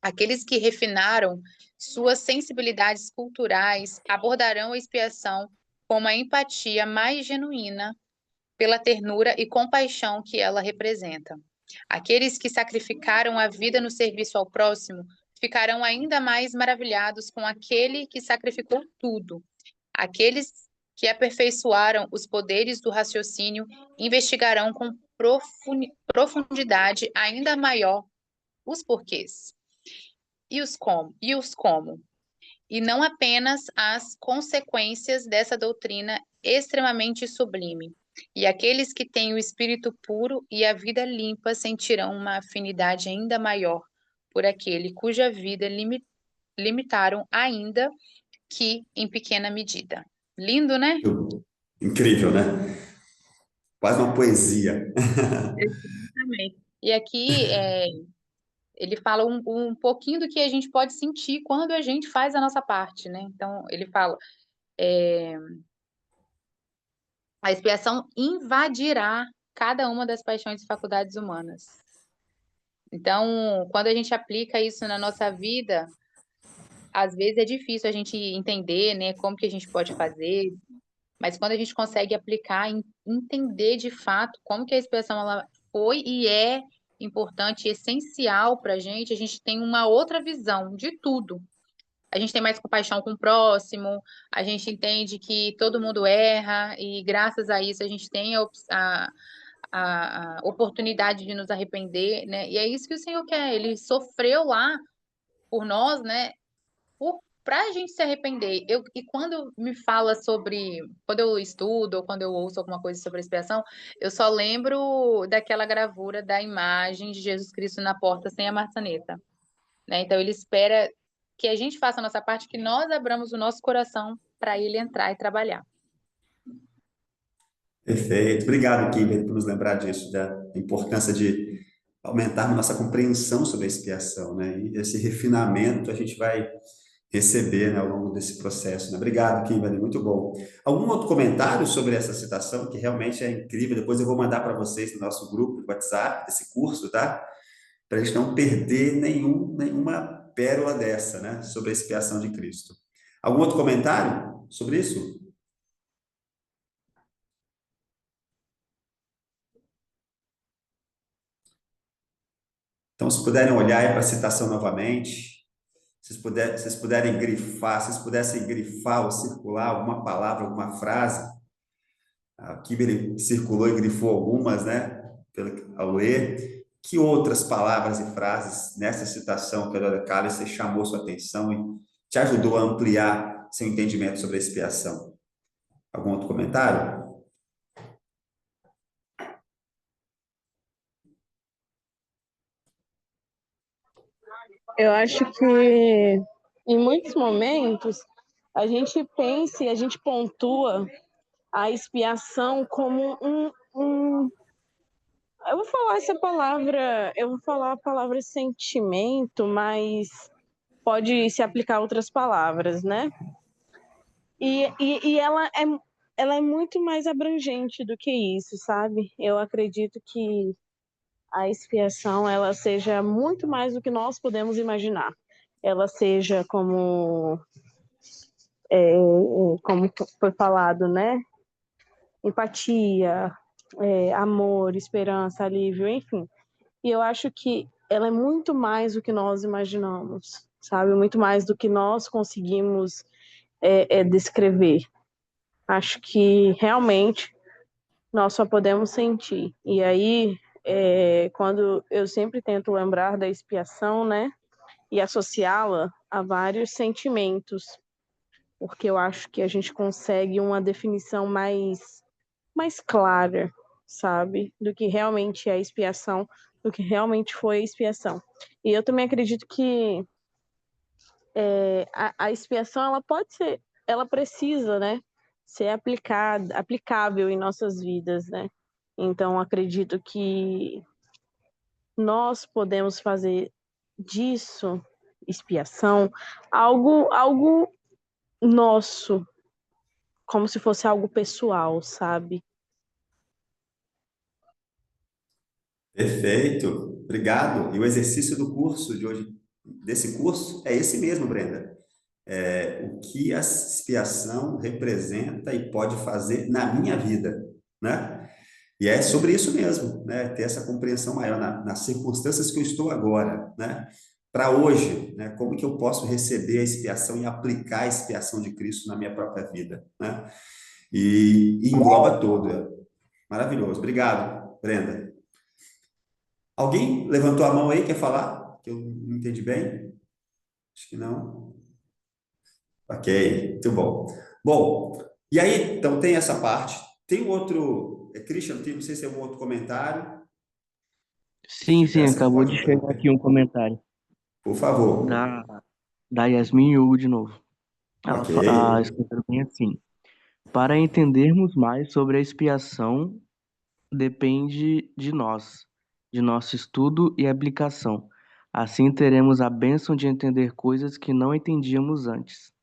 Aqueles que refinaram suas sensibilidades culturais abordarão a expiação com uma empatia mais genuína pela ternura e compaixão que ela representa. Aqueles que sacrificaram a vida no serviço ao próximo ficarão ainda mais maravilhados com aquele que sacrificou tudo. Aqueles que aperfeiçoaram os poderes do raciocínio investigarão com profundidade ainda maior os porquês. como, e não apenas as consequências dessa doutrina extremamente sublime. E aqueles que têm o espírito puro e a vida limpa sentirão uma afinidade ainda maior por aquele cuja vida limitaram ainda que em pequena medida. Lindo, né? Incrível, né? Quase uma poesia. Exatamente. E aqui ele fala um pouquinho do que a gente pode sentir quando a gente faz a nossa parte, né? Então, ele fala, a expiação invadirá cada uma das paixões e faculdades humanas. Então, quando a gente aplica isso na nossa vida, às vezes é difícil a gente entender, né, como que a gente pode fazer, mas quando a gente consegue aplicar, entender de fato como que a expiação ela foi e é importante e essencial para a gente tem uma outra visão de tudo. A gente tem mais compaixão com o próximo, a gente entende que todo mundo erra e graças a isso a gente tem a oportunidade de nos arrepender, né? E é isso que o Senhor quer. Ele sofreu lá por nós, né? Para a gente se arrepender. E quando me fala sobre, quando eu estudo ou quando eu ouço alguma coisa sobre expiação, eu só lembro daquela gravura da imagem de Jesus Cristo na porta sem a maçaneta, né? Então ele espera que a gente faça a nossa parte, que nós abramos o nosso coração para ele entrar e trabalhar. Perfeito. Obrigado, Kimberly, por nos lembrar disso, da importância de aumentar nossa compreensão sobre a expiação, né? E esse refinamento a gente vai receber, né, ao longo desse processo, né? Obrigado, Kimberly, muito bom. Algum outro comentário sobre essa citação, que realmente é incrível? Depois eu vou mandar para vocês no nosso grupo do WhatsApp, desse curso, tá? Para a gente não perder nenhuma pérola dessa, né? Sobre a expiação de Cristo. Algum outro comentário sobre isso? Então, se puderem olhar aí para a citação novamente, se vocês puderem grifar, se vocês pudessem grifar ou circular alguma palavra, alguma frase, a Kimberly circulou e grifou algumas, né, ao ler, que outras palavras e frases nessa citação que a Dora Cálice chamou sua atenção e te ajudou a ampliar seu entendimento sobre a expiação? Algum outro comentário? Eu acho que em muitos momentos a gente pensa e a gente pontua a expiação como eu vou falar a palavra sentimento, mas pode se aplicar a outras palavras, né? E ela é muito mais abrangente do que isso, sabe? Eu acredito que a expiação ela seja muito mais do que nós podemos imaginar. Ela seja como foi falado, né? Empatia, amor, esperança, alívio, enfim. E eu acho que ela é muito mais do que nós imaginamos, sabe? Muito mais do que nós conseguimos descrever. Acho que realmente nós só podemos sentir. E aí, quando eu sempre tento lembrar da expiação, né? E associá-la a vários sentimentos, porque eu acho que a gente consegue uma definição mais clara, sabe? Do que realmente é a expiação, do que realmente foi a expiação. E eu também acredito que a expiação, ela precisa, né? Ser aplicável em nossas vidas, né? Então, acredito que nós podemos fazer disso, expiação, algo nosso, como se fosse algo pessoal, sabe? Perfeito, obrigado. E o exercício do curso de hoje, desse curso, é esse mesmo, Brenda. O que a expiação representa e pode fazer na minha vida, né? E é sobre isso mesmo, né? Ter essa compreensão maior nas circunstâncias que eu estou agora, né? Para hoje, né? Como que eu posso receber a expiação e aplicar a expiação de Cristo na minha própria vida, né? E engloba tudo. Maravilhoso. Obrigado, Brenda. Alguém levantou a mão aí, quer falar? Que eu não entendi bem. Acho que não. Ok, muito bom. Bom, e aí, então tem essa parte. Tem um outro, Christian, não sei se tem algum outro comentário. Se Sim, sim, tiver, você acabou pode de chegar aqui interromper. um comentário Por favor. da, da Yasmin Hugo de novo. Ok. Escreveu bem assim: para entendermos mais sobre a expiação, depende de nosso estudo e aplicação. Assim teremos a bênção de entender coisas que não entendíamos antes.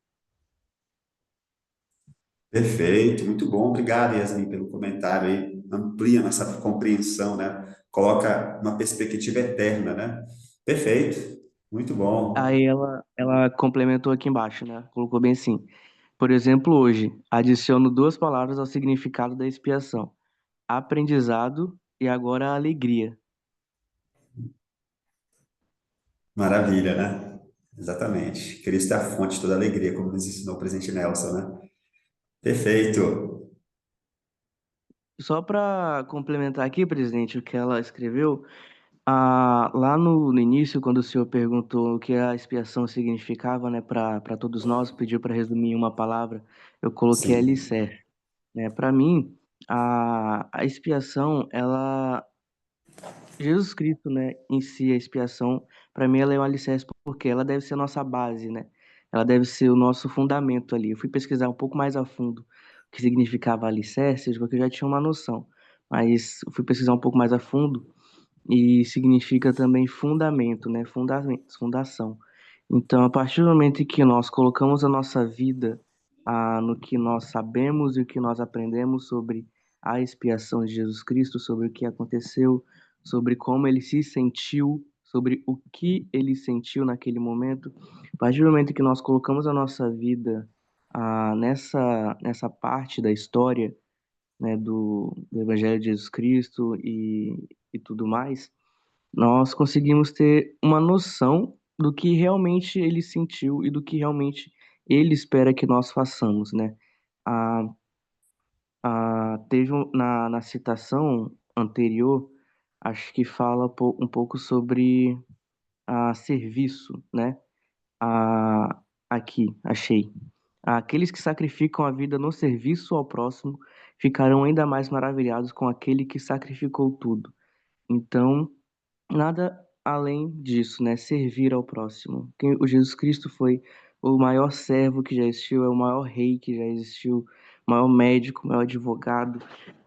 Perfeito, muito bom. Obrigado, Yasmin, pelo comentário aí. Amplia nossa compreensão, né? Coloca uma perspectiva eterna, né? Perfeito, muito bom. Aí ela complementou aqui embaixo, né? Colocou bem assim: por exemplo, hoje, adiciono duas palavras ao significado da expiação: aprendizado e agora alegria. Maravilha, né? Exatamente. Cristo é a fonte de toda alegria, como nos ensinou o presidente Nelson, né? Perfeito. Só para complementar aqui, presidente, o que ela escreveu, lá no início, quando o senhor perguntou o que a expiação significava, né, para todos nós, pediu para resumir em uma palavra, eu coloquei Sim, alicerce, né? Para mim, a expiação, ela Jesus Cristo, né, em si, a expiação, para mim ela é um alicerce porque ela deve ser a nossa base, né? Ela deve ser o nosso fundamento ali. Eu fui pesquisar um pouco mais a fundo o que significava alicerce, porque eu já tinha uma noção, mas eu fui pesquisar um pouco mais a fundo e significa também fundamento, né? Fundamento, fundação. Então, a partir do momento em que nós colocamos a nossa vida no que nós sabemos e o que nós aprendemos sobre a expiação de Jesus Cristo, sobre o que aconteceu, sobre como ele se sentiu, sobre o que ele sentiu naquele momento, a partir do momento em que nós colocamos a nossa vida nessa parte da história, né, do Evangelho de Jesus Cristo e tudo mais, nós conseguimos ter uma noção do que realmente ele sentiu e do que realmente ele espera que nós façamos, né? A, teve na citação anterior, acho que fala um pouco sobre serviço, né? Aqui, achei. Aqueles que sacrificam a vida no serviço ao próximo ficarão ainda mais maravilhados com aquele que sacrificou tudo. Então, nada além disso, né? Servir ao próximo. O Jesus Cristo foi o maior servo que já existiu, é o maior rei que já existiu, o maior médico, o maior advogado.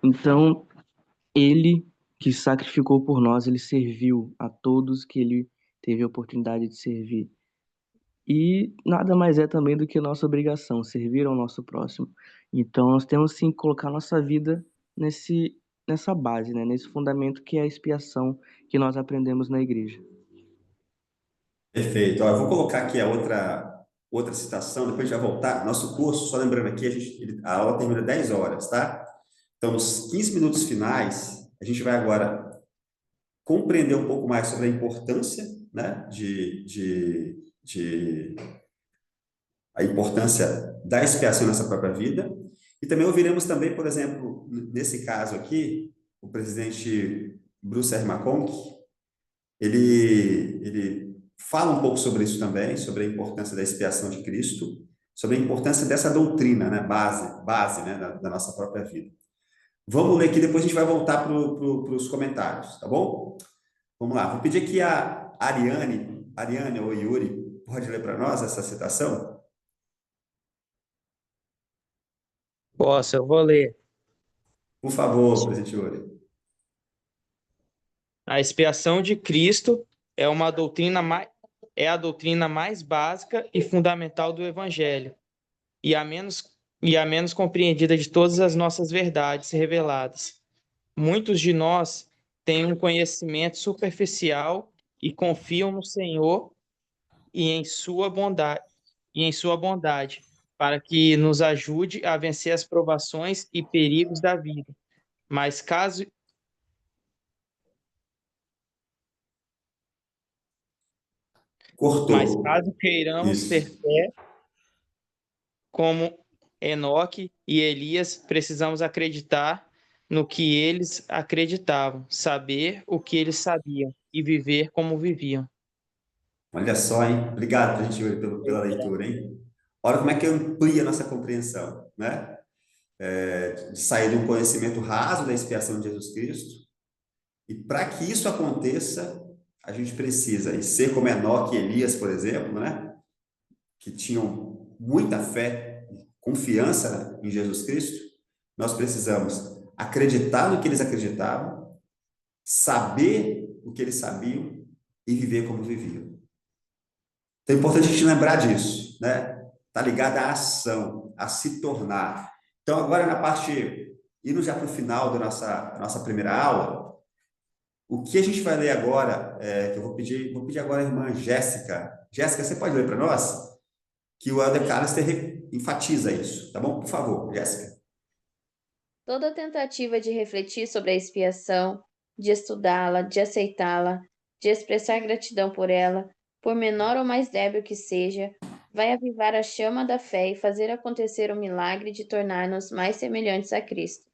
Então, ele que sacrificou por nós, ele serviu a todos que ele teve a oportunidade de servir. E nada mais é também do que nossa obrigação, servir ao nosso próximo. Então, nós temos sim que colocar nossa vida nessa base, né? Nesse fundamento que é a expiação que nós aprendemos na igreja. perfeito. Ó, eu vou colocar aqui a outra citação, depois já voltar. Nosso curso, só lembrando aqui, a aula termina 10 horas, tá? Então, nos 15 minutos finais, a gente vai agora compreender um pouco mais sobre a importância, né, de a importância da expiação nessa própria vida. E também ouviremos também, por exemplo, nesse caso aqui, o presidente Bruce R. McConaughey, ele fala um pouco sobre isso também, sobre a importância da expiação de Cristo, sobre a importância dessa doutrina, né, base, né, da nossa própria vida. Vamos ler aqui, depois a gente vai voltar para os comentários, tá bom? Vamos lá, vou pedir aqui a Ariane ou Yuri, pode ler para nós essa citação? Posso, eu vou ler. Por favor, presidente Yuri. A expiação de Cristo é uma doutrina é a doutrina mais básica e fundamental do Evangelho, e a menos compreendida de todas as nossas verdades reveladas. Muitos de nós têm um conhecimento superficial e confiam no Senhor e em sua bondade, para que nos ajude a vencer as provações e perigos da vida. Mas caso Mas Cortou. caso queiramos ter Isso. fé como Enoque e Elias, precisamos acreditar no que eles acreditavam, saber o que eles sabiam e viver como viviam. Olha só, hein? Obrigado, gente, pela leitura, hein? Olha como é que amplia a nossa compreensão, né? De sair de um conhecimento raso da expiação de Jesus Cristo. E para que isso aconteça, a gente precisa ser como Enoque e Elias, por exemplo, né? Que tinham muita fé, confiança em Jesus Cristo. Nós precisamos acreditar no que eles acreditavam, saber o que eles sabiam e viver como viviam. Então é importante a gente lembrar disso, né? Tá ligado à ação, a se tornar. Então, agora na parte, indo já para o final da nossa primeira aula, o que a gente vai ler agora, que eu vou pedir agora à irmã Jéssica. Jéssica, você pode ler para nós? Que o Elder Callister enfatiza isso, tá bom? Por favor, Jéssica. Toda tentativa de refletir sobre a expiação, de estudá-la, de aceitá-la, de expressar gratidão por ela, por menor ou mais débil que seja, vai avivar a chama da fé e fazer acontecer o milagre de tornar-nos mais semelhantes a Cristo.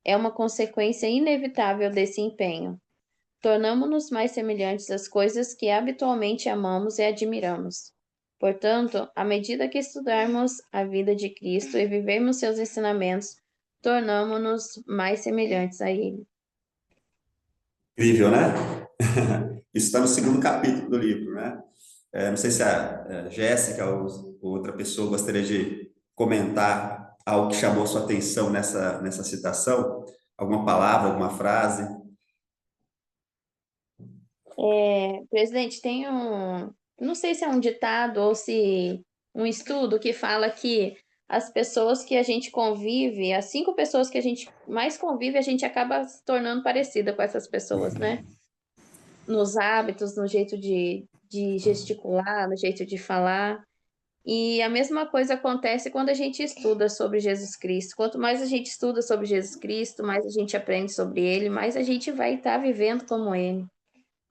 É uma consequência inevitável desse empenho. Tornamo-nos mais semelhantes às coisas que habitualmente amamos e admiramos. Portanto, à medida que estudarmos a vida de Cristo e vivermos seus ensinamentos, tornamo-nos mais semelhantes a Ele. Incrível, né? Isso está no segundo capítulo do livro, né? Não sei se a Jéssica ou outra pessoa gostaria de comentar algo que chamou sua atenção nessa citação, alguma palavra, alguma frase. Presidente, tem não sei se é um ditado ou se um estudo que fala que as pessoas que a gente convive, as 5 pessoas que a gente mais convive, a gente acaba se tornando parecida com essas pessoas, né? Nos hábitos, no jeito de gesticular, no jeito de falar. E a mesma coisa acontece quando a gente estuda sobre Jesus Cristo. Quanto mais a gente estuda sobre Jesus Cristo, mais a gente aprende sobre Ele, mais a gente vai estar vivendo como Ele.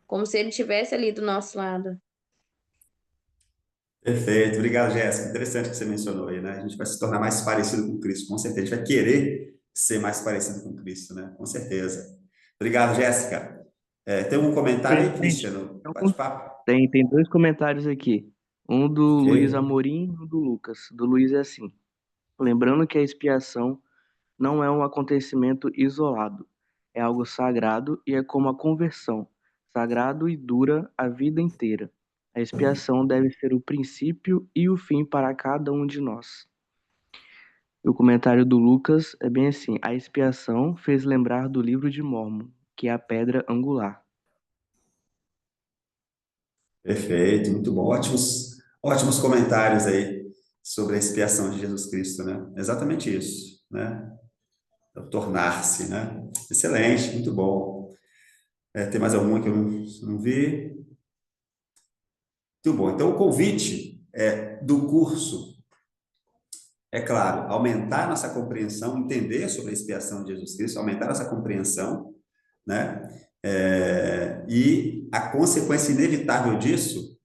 Como se Ele estivesse ali do nosso lado. Perfeito, obrigado, Jéssica. Interessante que você mencionou aí, né? A gente vai se tornar mais parecido com Cristo, com certeza. A gente vai querer ser mais parecido com Cristo, né? Com certeza. Obrigado, Jéssica. Tem um comentário aí, Cristiano? Bate-papo? Tem 2 comentários aqui. Um do Ok. Luiz Amorim e um do Lucas. Do Luiz é assim: lembrando que a expiação não é um acontecimento isolado, é algo sagrado e é como a conversão, sagrado e dura a vida inteira. A expiação deve ser o princípio e o fim para cada um de nós. E o comentário do Lucas é bem assim: a expiação fez lembrar do livro de Mórmon, que é a pedra angular. Perfeito, muito bom. Ótimos comentários aí sobre a expiação de Jesus Cristo, né? Exatamente isso, né? É o tornar-se, né? Excelente, muito bom. Tem mais alguma que eu não vi? Muito bom. Então, o convite do curso é, claro, aumentar nossa compreensão, entender sobre a expiação de Jesus Cristo, aumentar nossa compreensão, né? E a consequência inevitável disso,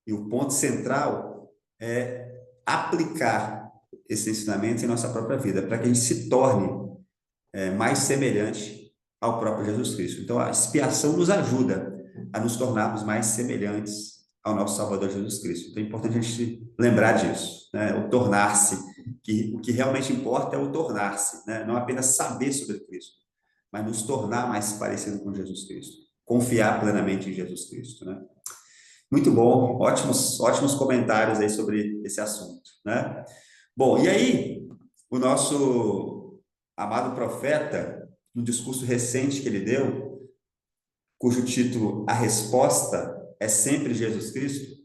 e o ponto central, é aplicar esse ensinamento em nossa própria vida, para que a gente se torne mais semelhante ao próprio Jesus Cristo. Então, a expiação nos ajuda a nos tornarmos mais semelhantes ao nosso Salvador Jesus Cristo. Então, é importante a gente lembrar disso, né? O tornar-se, o que realmente importa é o tornar-se, né? Não apenas saber sobre Cristo, mas nos tornar mais parecido com Jesus Cristo, confiar plenamente em Jesus Cristo, né? Muito bom, ótimos comentários aí sobre esse assunto, né? Bom, e aí, o nosso amado profeta, no discurso recente que ele deu, cujo título A Resposta é Sempre Jesus Cristo,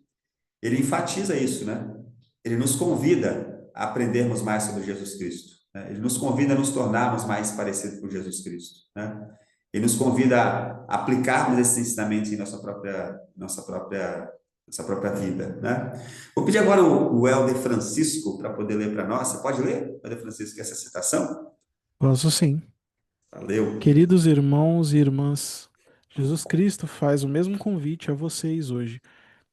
ele enfatiza isso, né? Ele nos convida a aprendermos mais sobre Jesus Cristo, né? Ele nos convida a nos tornarmos mais parecidos com Jesus Cristo, né? Ele nos convida a aplicarmos esses ensinamentos em nossa própria vida, né? Vou pedir agora o Helder Francisco para poder ler para nós. Você pode ler, Helder Francisco, essa citação? Posso sim. Valeu. Queridos irmãos e irmãs, Jesus Cristo faz o mesmo convite a vocês hoje.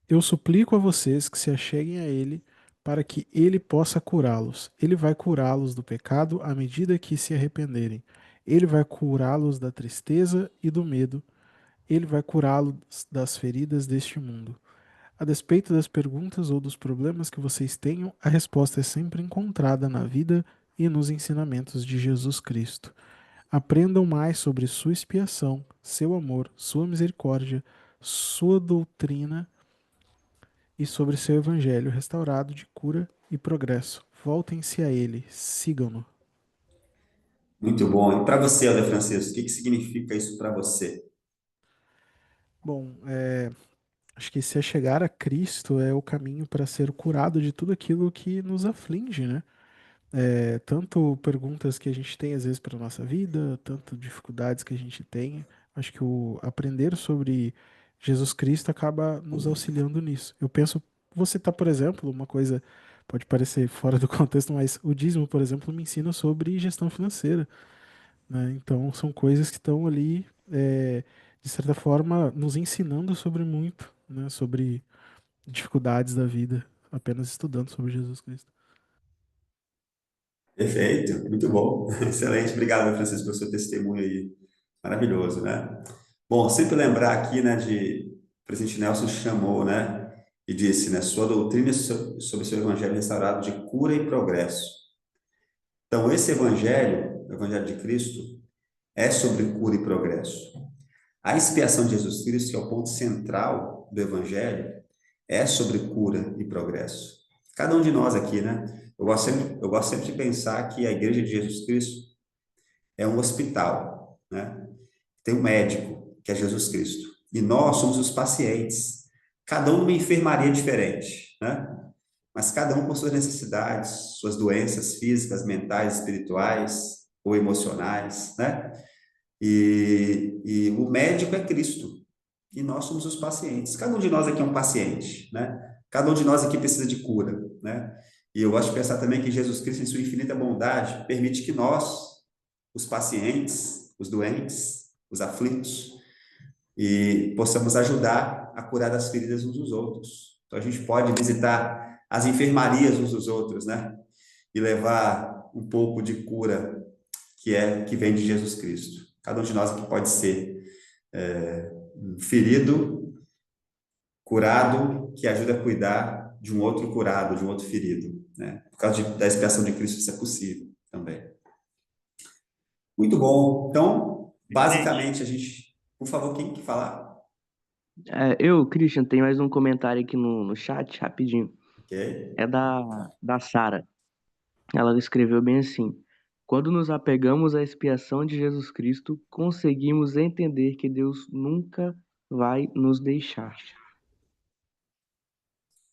Eu suplico a vocês que se acheguem a Ele para que Ele possa curá-los. Ele vai curá-los do pecado à medida que se arrependerem. Ele vai curá-los da tristeza e do medo. Ele vai curá-los das feridas deste mundo. A despeito das perguntas ou dos problemas que vocês tenham, a resposta é sempre encontrada na vida e nos ensinamentos de Jesus Cristo. Aprendam mais sobre sua expiação, seu amor, sua misericórdia, sua doutrina e sobre seu evangelho restaurado de cura e progresso. Voltem-se a ele, sigam-no. Muito bom. E para você, Helder Francisco, o que significa isso para você? Bom, acho que se chegar a Cristo é o caminho para ser curado de tudo aquilo que nos aflige, né? Tanto perguntas que a gente tem às vezes para nossa vida, tanto dificuldades que a gente tem. Acho que o aprender sobre Jesus Cristo acaba nos auxiliando nisso. Eu penso, vou citar, por exemplo, uma coisa pode parecer fora do contexto, mas o dízimo, por exemplo, me ensina sobre gestão financeira, né? Então são coisas que estão ali, de certa forma, nos ensinando sobre muito, né? Sobre dificuldades da vida, apenas estudando sobre Jesus Cristo. Perfeito, muito bom. Excelente. Obrigado, Francisco, pelo seu testemunho aí. Maravilhoso, né? Bom, sempre lembrar aqui, né, o presidente Nelson chamou, né, e disse, né, sua doutrina sobre seu evangelho restaurado de cura e progresso. Então, esse evangelho, o evangelho de Cristo, é sobre cura e progresso. A expiação de Jesus Cristo, que é o ponto central do evangelho, é sobre cura e progresso. Cada um de nós aqui, né? Eu gosto sempre de pensar que a Igreja de Jesus Cristo é um hospital, né? Tem um médico, que é Jesus Cristo. E nós somos os pacientes. Cada um numa enfermaria diferente, né? Mas cada um com suas necessidades, suas doenças físicas, mentais, espirituais ou emocionais, né? E o médico é Cristo. E nós somos os pacientes. Cada um de nós aqui é um paciente, né? Cada um de nós aqui precisa de cura, né? E eu gosto de pensar também que Jesus Cristo, em sua infinita bondade, permite que nós, os pacientes, os doentes, os aflitos, e possamos ajudar a curar das feridas uns dos outros. Então, a gente pode visitar as enfermarias uns dos outros, né? E levar um pouco de cura que vem de Jesus Cristo. Cada um de nós aqui pode ser ferido, curado, que ajuda a cuidar de um outro curado, de um outro ferido, né? Por causa da expiação de Cristo, isso é possível também. Muito bom. Então, basicamente, a gente... Por favor, quem quer falar? Christian, tem mais um comentário aqui no chat, rapidinho. Ok. É da Sara. Ela escreveu bem assim: quando nos apegamos à expiação de Jesus Cristo, conseguimos entender que Deus nunca vai nos deixar.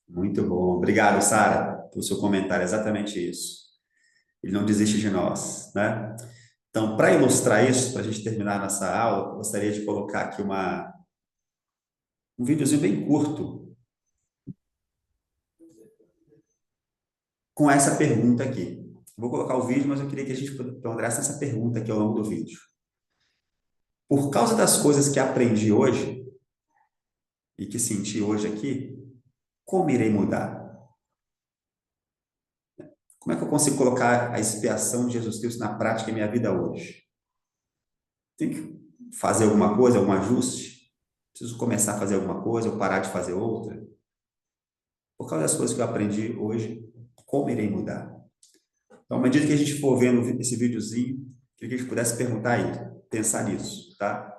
Muito bom. Obrigado, Sara, pelo seu comentário. Exatamente isso. Ele não desiste de nós, né? Então, para ilustrar isso, para a gente terminar nossa aula, eu gostaria de colocar aqui um videozinho bem curto com essa pergunta aqui. Vou colocar o vídeo, mas eu queria que a gente ponderasse essa pergunta aqui ao longo do vídeo. Por causa das coisas que aprendi hoje e que senti hoje aqui, como irei mudar? Como é que eu consigo colocar a expiação de Jesus Cristo na prática em minha vida hoje? Tem que fazer alguma coisa, algum ajuste? Preciso começar a fazer alguma coisa ou parar de fazer outra? Por causa das coisas que eu aprendi hoje, como irei mudar? Então, à medida que a gente for vendo esse videozinho, queria que a gente pudesse perguntar aí, pensar nisso, tá?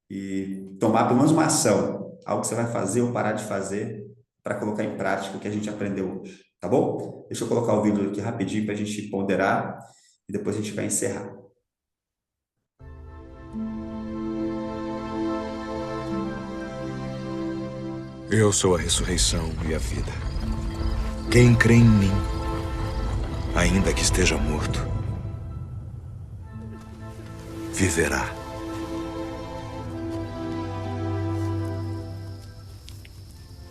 E tomar pelo menos uma ação, algo que você vai fazer ou parar de fazer para colocar em prática o que a gente aprendeu hoje, tá bom? Deixa eu colocar o vídeo aqui rapidinho para a gente ponderar e depois a gente vai encerrar. Eu sou a ressurreição e a vida. Quem crê em mim, ainda que esteja morto, viverá.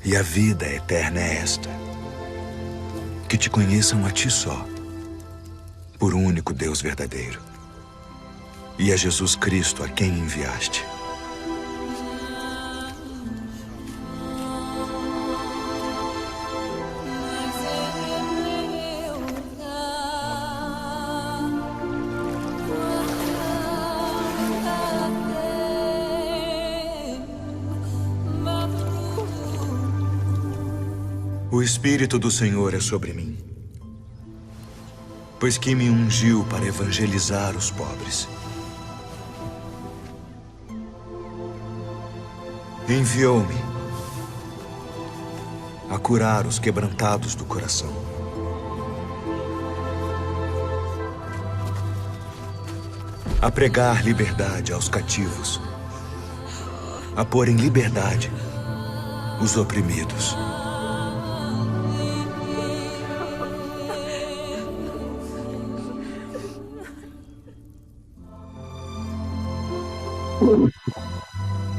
E a vida eterna é esta: que te conheçam a ti só, por um único Deus verdadeiro, e a Jesus Cristo a quem enviaste. O Espírito do Senhor é sobre mim, pois que me ungiu para evangelizar os pobres. Enviou-me a curar os quebrantados do coração, a pregar liberdade aos cativos, a pôr em liberdade os oprimidos.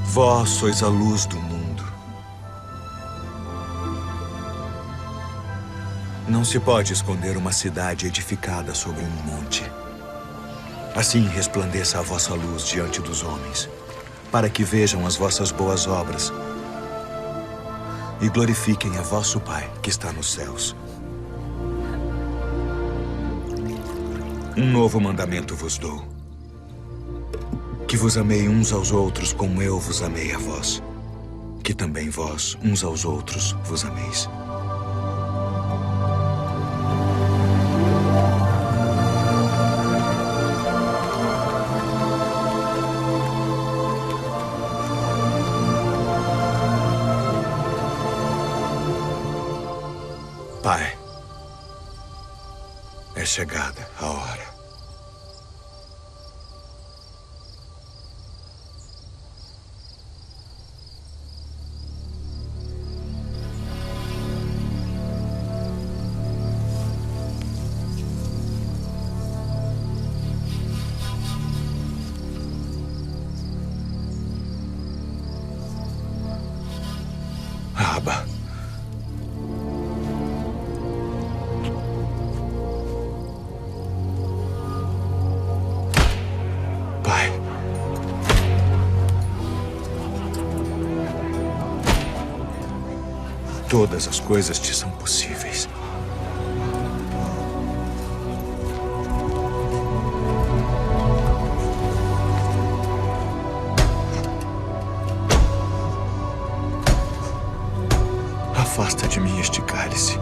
Vós sois a luz do mundo. Não se pode esconder uma cidade edificada sobre um monte. Assim resplandeça a vossa luz diante dos homens, para que vejam as vossas boas obras e glorifiquem a vosso Pai que está nos céus. Um novo mandamento vos dou: que vos amei uns aos outros como eu vos amei a vós, que também vós uns aos outros vos ameis. Pai, é chegada a hora. Abba. Pai. Todas as coisas te são possíveis. Afasta de mim este cálice.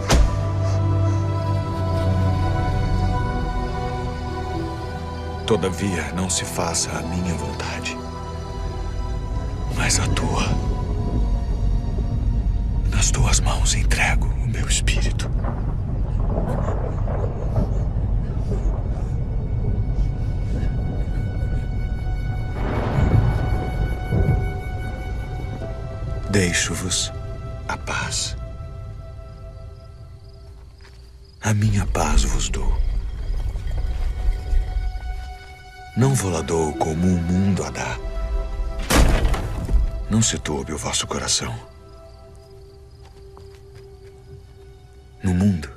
Todavia, não se faça a minha vontade, mas a tua. Nas tuas mãos entrego o meu espírito. Deixo-vos a paz. A minha paz vos dou. Não vou-la dou como o mundo a dá. Não se turbe o vosso coração. No mundo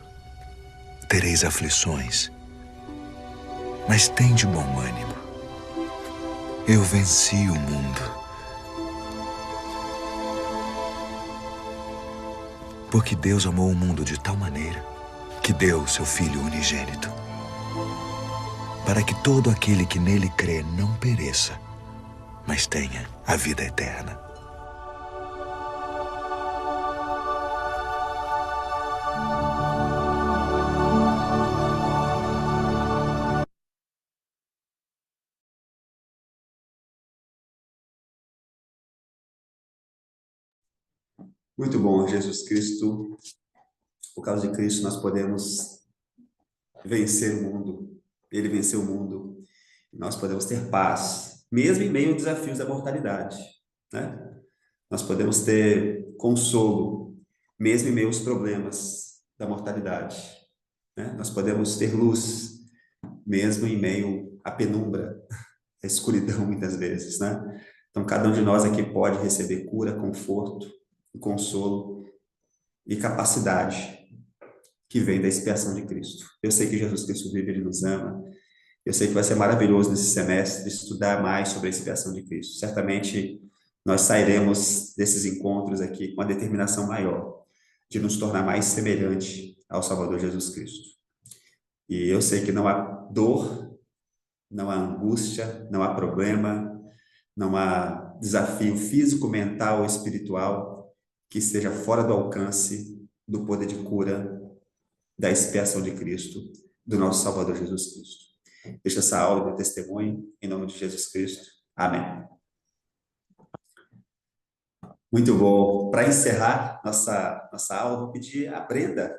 tereis aflições, mas tende bom ânimo. Eu venci o mundo. Porque Deus amou o mundo de tal maneira que deu seu Filho unigênito, para que todo aquele que nele crê não pereça, mas tenha a vida eterna. Muito bom, Jesus Cristo. Por causa de Cristo, nós podemos vencer o mundo. Ele venceu o mundo. Nós podemos ter paz, mesmo em meio aos desafios da mortalidade, né? Nós podemos ter consolo, mesmo em meio aos problemas da mortalidade, né? Nós podemos ter luz, mesmo em meio à penumbra, à escuridão, muitas vezes, né? Então, cada um de nós aqui pode receber cura, conforto, consolo e capacidade que vem da expiação de Cristo. Eu sei que Jesus Cristo vive, Ele nos ama. Eu sei que vai ser maravilhoso nesse semestre estudar mais sobre a expiação de Cristo. Certamente nós sairemos desses encontros aqui com uma determinação maior de nos tornar mais semelhante ao Salvador Jesus Cristo. E eu sei que não há dor, não há angústia, não há problema, não há desafio físico, mental ou espiritual que esteja fora do alcance do poder de cura, da expiação de Cristo, do nosso Salvador Jesus Cristo. Deixa essa aula de testemunho, em nome de Jesus Cristo. Amém. Muito bom. Para encerrar nossa aula, vou pedir a Brenda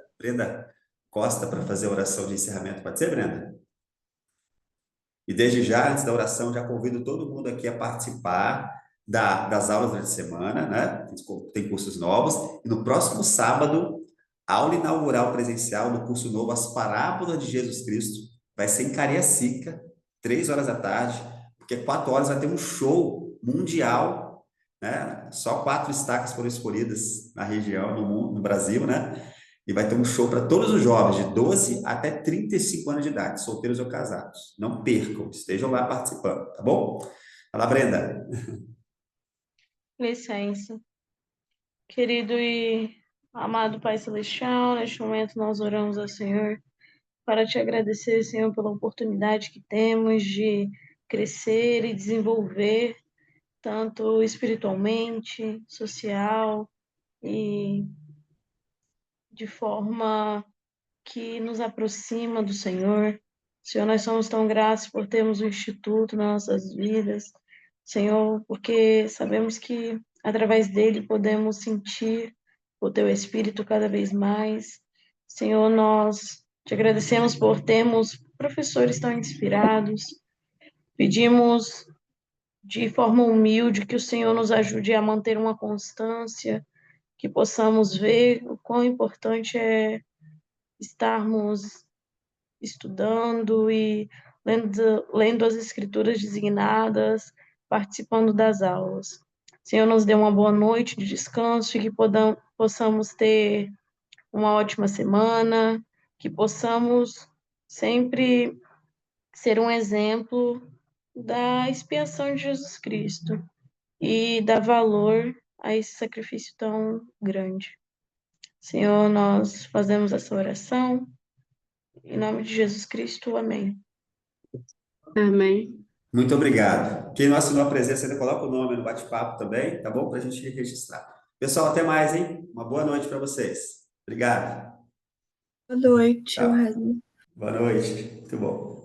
Costa, para fazer a oração de encerramento. Pode ser, Brenda? E desde já, antes da oração, já convido todo mundo aqui a participar das aulas durante a semana, né? Tem cursos novos. E no próximo sábado, aula inaugural presencial do curso novo As Parábolas de Jesus Cristo. Vai ser em Cariacica, 3 horas da tarde, porque 4 horas vai ter um show mundial, né? Só 4 estacas foram escolhidas na região, no mundo, no Brasil, né? E vai ter um show para todos os jovens, de 12 até 35 anos de idade, solteiros ou casados. Não percam, estejam lá participando, tá bom? Fala, Brenda. Licença. Querido e amado Pai Celestial, neste momento nós oramos ao Senhor para te agradecer, Senhor, pela oportunidade que temos de crescer e desenvolver, tanto espiritualmente, social e de forma que nos aproxima do Senhor. Senhor, nós somos tão gratos por termos o Instituto nas nossas vidas, Senhor, porque sabemos que através dele podemos sentir o Teu Espírito cada vez mais. Senhor, nós te agradecemos por termos professores tão inspirados. Pedimos de forma humilde que o Senhor nos ajude a manter uma constância, que possamos ver o quão importante é estarmos estudando e lendo as escrituras designadas, participando das aulas. Senhor, nos dê uma boa noite de descanso e que possamos ter uma ótima semana, que possamos sempre ser um exemplo da expiação de Jesus Cristo e dar valor a esse sacrifício tão grande. Senhor, nós fazemos essa oração. Em nome de Jesus Cristo, amém. Amém. Muito obrigado. Quem não assinou a presença, ainda coloca o nome no bate-papo também, tá bom? Para a gente registrar. Pessoal, até mais, hein? Uma boa noite para vocês. Obrigado. Boa noite, Tchau. Wesley. Boa noite. Muito bom.